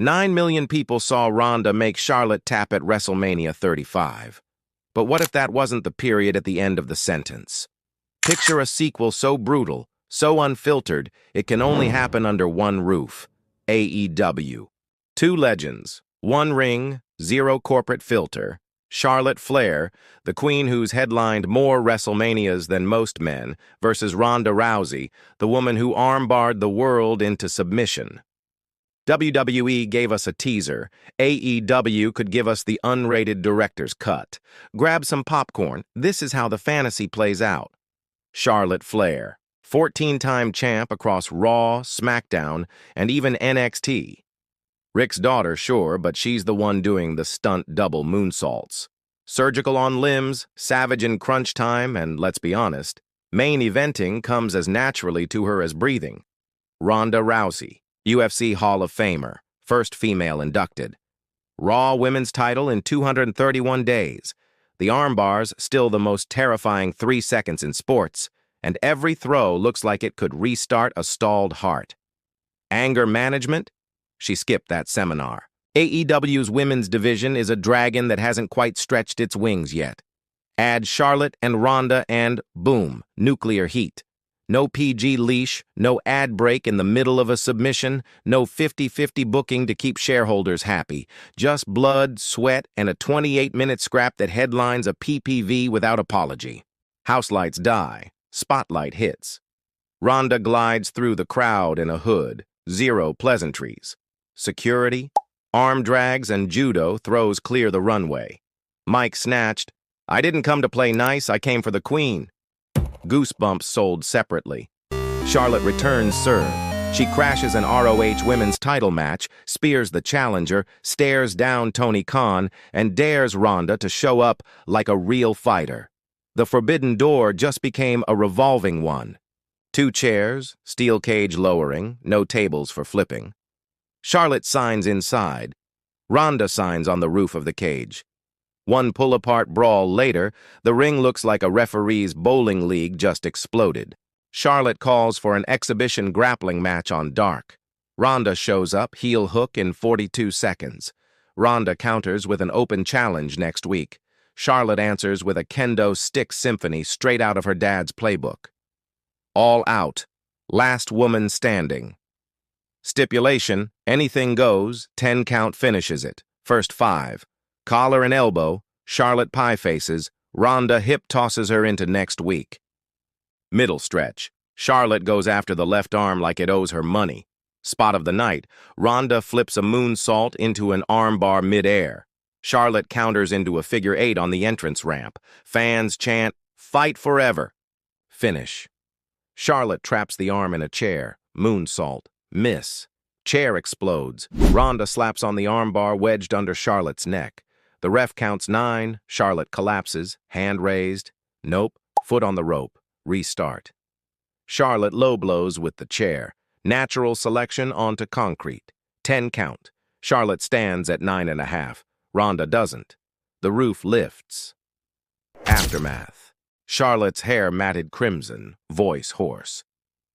9 million people saw Ronda make Charlotte tap at WrestleMania 35. But what if that wasn't the period at the end of the sentence? Picture a sequel so brutal, so unfiltered, it can only happen under one roof. AEW. Two legends, one ring, zero corporate filter. Charlotte Flair, the queen who's headlined more WrestleManias than most men, versus Ronda Rousey, the woman who armbarred the world into submission. WWE gave us a teaser. AEW could give us the unrated director's cut. Grab some popcorn. This is how the fantasy plays out. Charlotte Flair, 14-time champ across Raw, SmackDown, and even NXT. Rick's daughter, sure, but she's the one doing the stunt double moonsaults. Surgical on limbs, savage in crunch time, and let's be honest, main eventing comes as naturally to her as breathing. Ronda Rousey, UFC Hall of Famer, first female inducted. Raw women's title in 231 days. The armbars still the most terrifying 3 seconds in sports, and every throw looks like it could restart a stalled heart. Anger management? She skipped that seminar. AEW's women's division is a dragon that hasn't quite stretched its wings yet. Add Charlotte and Ronda and, boom, nuclear heat. No PG leash, no ad break in the middle of a submission, no 50-50 booking to keep shareholders happy. Just blood, sweat, and a 28-minute scrap that headlines a PPV without apology. House lights die. Spotlight hits. Ronda glides through the crowd in a hood. Zero pleasantries. Security, arm drags, and judo throws clear the runway. Mike snatched, "I didn't come to play nice, I came for the queen." Goosebumps sold separately. Charlotte returns serve. She crashes an ROH women's title match, spears the challenger, stares down Tony Khan, and dares Ronda to show up like a real fighter. The forbidden door just became a revolving one. 2 chairs, steel cage lowering, no tables for flipping. Charlotte signs inside. Ronda signs on the roof of the cage. One pull-apart brawl later, the ring looks like a referee's bowling league just exploded. Charlotte calls for an exhibition grappling match on Dark. Ronda shows up, heel hook in 42 seconds. Ronda counters with an open challenge next week. Charlotte answers with a kendo stick symphony straight out of her dad's playbook. All out. Last woman standing. Stipulation, anything goes, 10 count finishes it. First 5. Collar and elbow, Charlotte pie faces, Ronda hip tosses her into next week. Middle stretch, Charlotte goes after the left arm like it owes her money. Spot of the night, Ronda flips a moonsault into an armbar midair. Charlotte counters into a figure 8 on the entrance ramp. Fans chant, "Fight forever." Finish. Charlotte traps the arm in a chair. Moonsault. Miss. Chair explodes. Ronda slaps on the armbar wedged under Charlotte's neck. The ref counts 9. Charlotte collapses. Hand raised. Nope. Foot on the rope. Restart. Charlotte low blows with the chair. Natural selection onto concrete. 10 count. Charlotte stands at 9.5. Ronda doesn't. The roof lifts. Aftermath. Charlotte's hair matted crimson. Voice hoarse.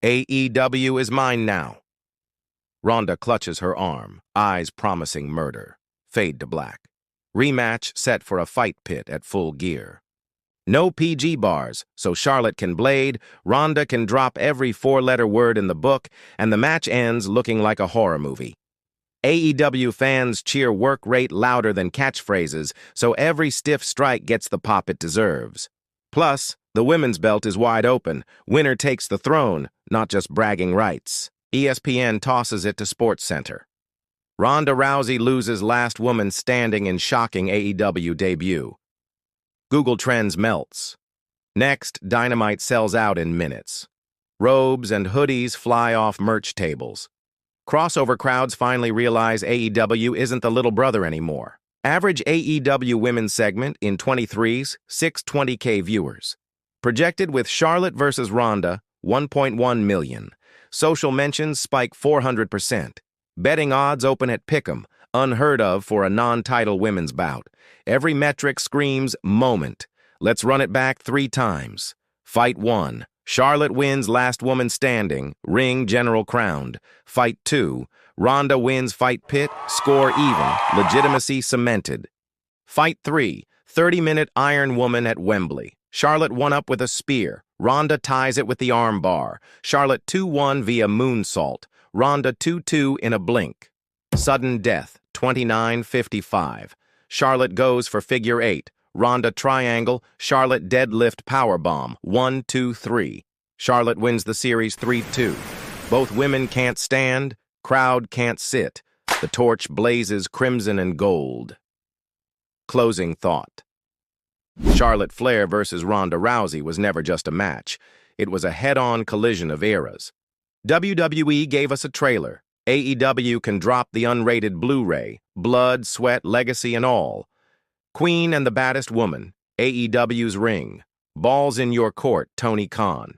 AEW is mine now. Ronda clutches her arm, eyes promising murder. Fade to black. Rematch set for a fight pit at Full Gear. No PG bars, so Charlotte can blade, Ronda can drop every 4-letter word in the book, and the match ends looking like a horror movie. AEW fans cheer work rate louder than catchphrases, so every stiff strike gets the pop it deserves. Plus, the women's belt is wide open. Winner takes the throne, not just bragging rights. ESPN tosses it to SportsCenter. Ronda Rousey loses last woman standing in shocking AEW debut. Google Trends melts. Next, Dynamite sells out in minutes. Robes and hoodies fly off merch tables. Crossover crowds finally realize AEW isn't the little brother anymore. Average AEW women's segment in 23's, 620K viewers. Projected with Charlotte versus Ronda, 1.1 million. Social mentions spike 400%. Betting odds open at Pick'em, unheard of for a non-title women's bout. Every metric screams moment. Let's run it back 3 times. Fight 1. Charlotte wins last woman standing, ring general crowned. Fight 2. Ronda wins fight pit, score even, legitimacy cemented. Fight 3, 30-minute Iron Woman at Wembley. Charlotte won up with a spear. Ronda ties it with the arm bar. Charlotte 2-1 via moonsault. Ronda 2-2 in a blink. Sudden death, 29:55. Charlotte goes for figure 8. Ronda triangle. Charlotte deadlift powerbomb, 1-2-3. Charlotte wins the series 3-2. Both women can't stand. Crowd can't sit. The torch blazes crimson and gold. Closing thought. Charlotte Flair versus Ronda Rousey was never just a match. It was a head-on collision of eras. WWE gave us a trailer. AEW can drop the unrated Blu-ray, blood, sweat, legacy, and all. Queen and the Baddest Woman, AEW's Ring. Balls in your court, Tony Khan.